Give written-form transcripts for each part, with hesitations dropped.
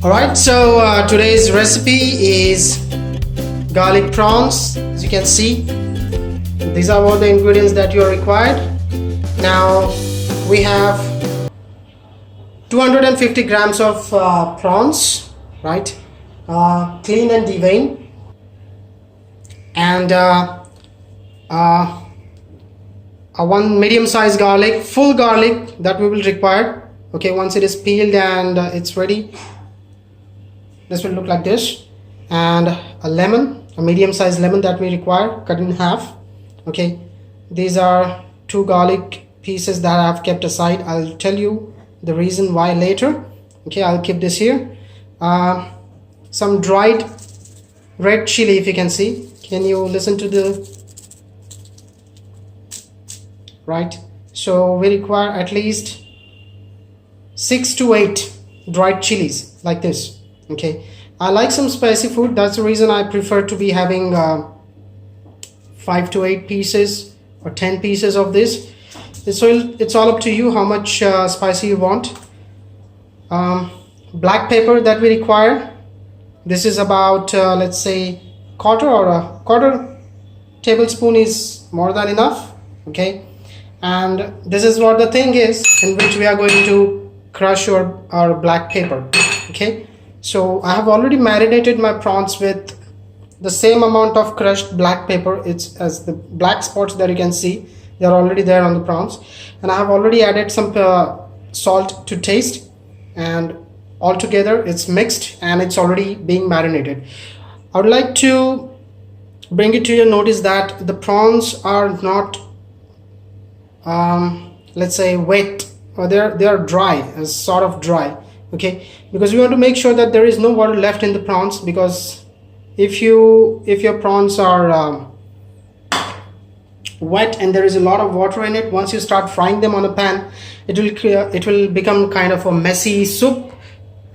Alright, so today's recipe is garlic prawns. As you can see, these are all the ingredients that you are required. Now we have 250 grams of prawns, right? Clean and deveined, and one medium-sized garlic, full garlic that we will require. Okay, once it is peeled and it's ready, this will look like this. And a lemon, a medium-sized lemon that we require, cut in half. Okay, these are 2 garlic pieces that I've kept aside. I'll tell you the reason why later. Okay, I'll keep this here. Some dried red chili, if you can see. Can you listen to the right? So we require at least 6 to 8 dried chilies like this. Okay, I like some spicy food. That's the reason I prefer to be having 5 to 8 pieces or 10 pieces of this. So it's all up to you how much spicy you want. Black pepper that we require. This is about let's say quarter tablespoon is more than enough. Okay, and this is what the thing is in which we are going to crush our black pepper. Okay, so I have already marinated my prawns with the same amount of crushed black pepper. It's as the black spots that you can see, they are already there on the prawns, and I have already added some salt to taste, and all together it's mixed and it's already being marinated. I would like to bring it to your notice that the prawns are not let's say wet, or they are dry, sort of dry. Okay, because we want to make sure that there is no water left in the prawns, because if your prawns are wet and there is a lot of water in it, once you start frying them on a pan, it will become kind of a messy soup,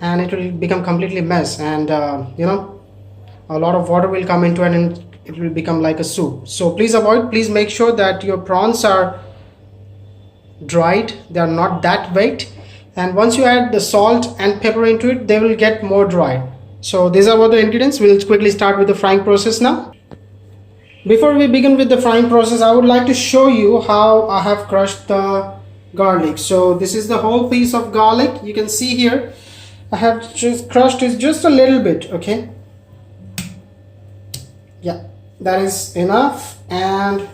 and it will become completely mess, and a lot of water will come into it and it will become like a soup. So please make sure that your prawns are dried, they are not that wet, and once you add the salt and pepper into it, they will get more dry. So these are all the ingredients. We'll quickly start with the frying process now. Before we begin with the frying process, I would like to show you how I have crushed the garlic. So this is the whole piece of garlic. You can see here I have just crushed it just a little bit. Okay, yeah, that is enough, and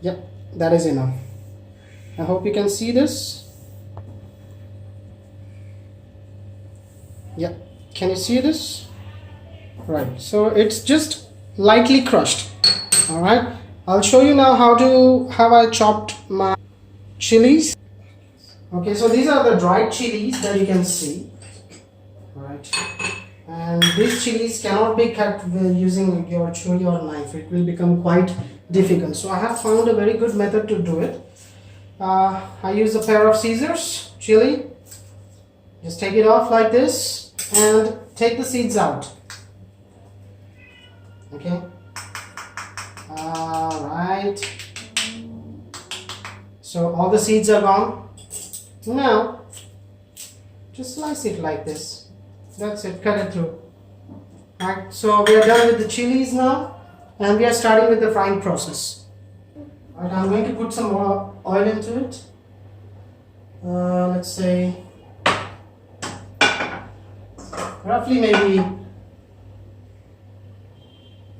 yeah, that is enough. I hope you can see this. Yeah, can you see this? Right, so it's just lightly crushed. All right, I'll show you now how I chopped my chilies. Okay, so these are the dried chilies that you can see. All right, and these chilies cannot be cut using your churi or knife. It will become quite difficult. So I have found a very good method to do it. I use a pair of scissors. Chili, just take it off like this and take the seeds out. Okay, all right, so all the seeds are gone. Now just slice it like this. That's it, cut it through. Right, so we are done with the chilies now, and we are starting with the frying process. Right, I'm going to put some more oil into it. Let's say roughly maybe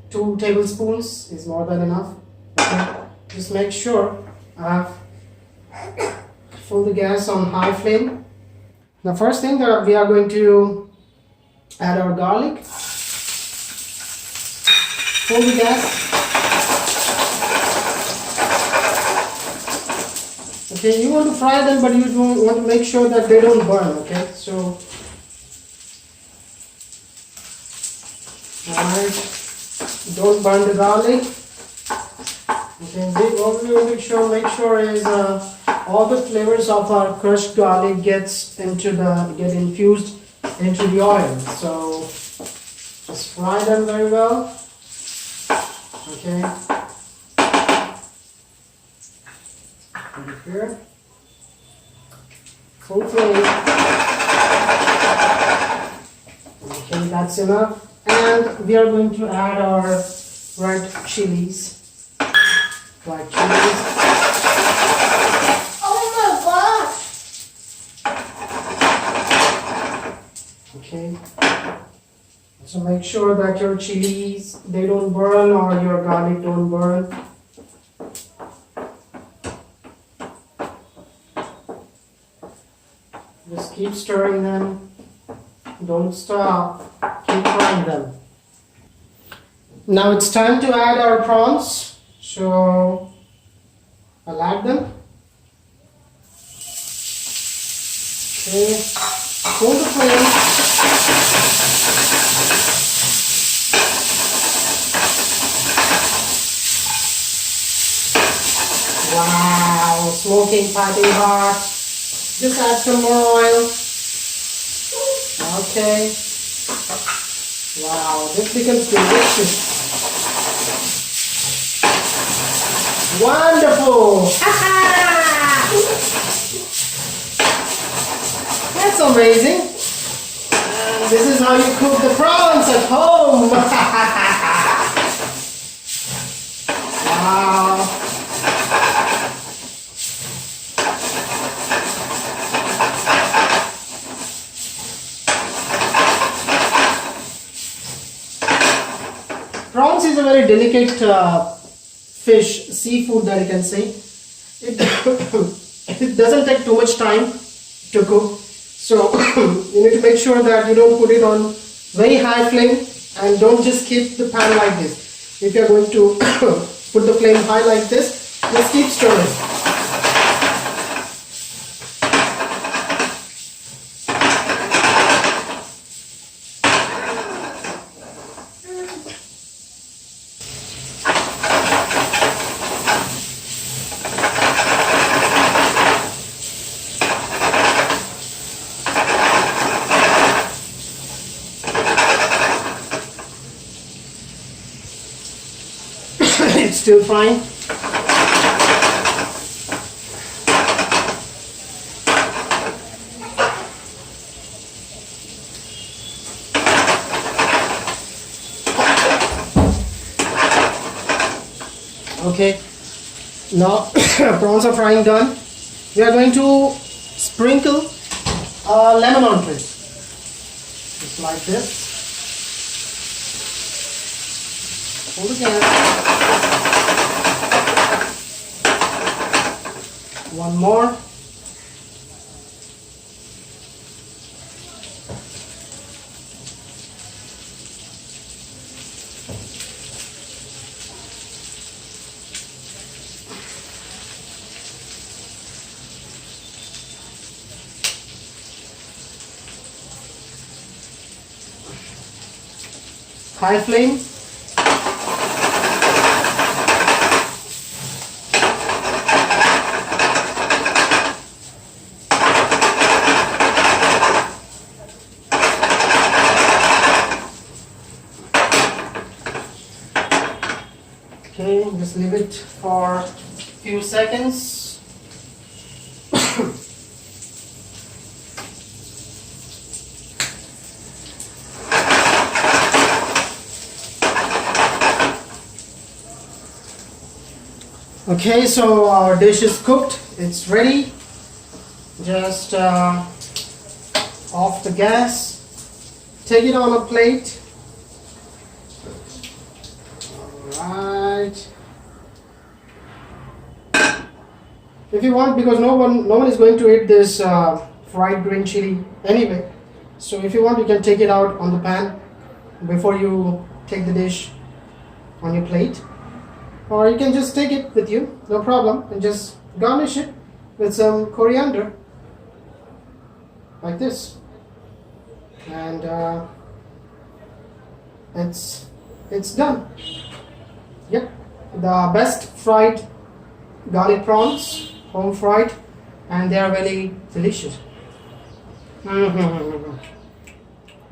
2 tablespoons is more than enough. Okay, just make sure I have full the gas on high flame. The first thing that we are going to add our garlic. Full the gas. Okay, you want to fry them, but you want to make sure that they don't burn. Okay, so alright, don't burn the garlic. Okay, what we want to make sure is all the flavors of our crushed garlic get infused into the oil. So just fry them very well. Okay. Here. Full flame. Okay, that's enough. And we are going to add our red chilies. White chilies. Oh my gosh! Okay. So make sure that your chilies, they don't burn, or your garlic don't burn. Just keep stirring them. Don't stop. Keep frying them. Now it's time to add our prawns. So I'll add them. Okay. Hold the flame. Wow, smoking piping hot. Just add some more oil. Okay. Wow, this becomes delicious. Wonderful! That's amazing. And this is how you cook the prawns at home. Wow. Prawns is a very delicate fish, seafood that you can say. It doesn't take too much time to cook. So you need to make sure that you don't put it on very high flame, and don't just keep the pan like this. If you're going to put the flame high like this, just keep stirring. It's still frying. Okay, now prawns are frying done. We are going to sprinkle lemon on it, just like this. Hold again. One more. High flame. Okay, just leave it for a few seconds. Okay, so our dish is cooked. It's ready. Just off the gas. Take it on a plate. Alright. If you want, because no one is going to eat this fried green chili anyway. So if you want, you can take it out on the pan before you take the dish on your plate. Or you can just take it with you, no problem, and just garnish it with some coriander, like this. And it's done. Yep, the best fried garlic prawns, home fried, and they are very delicious. You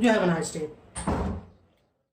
have a nice day.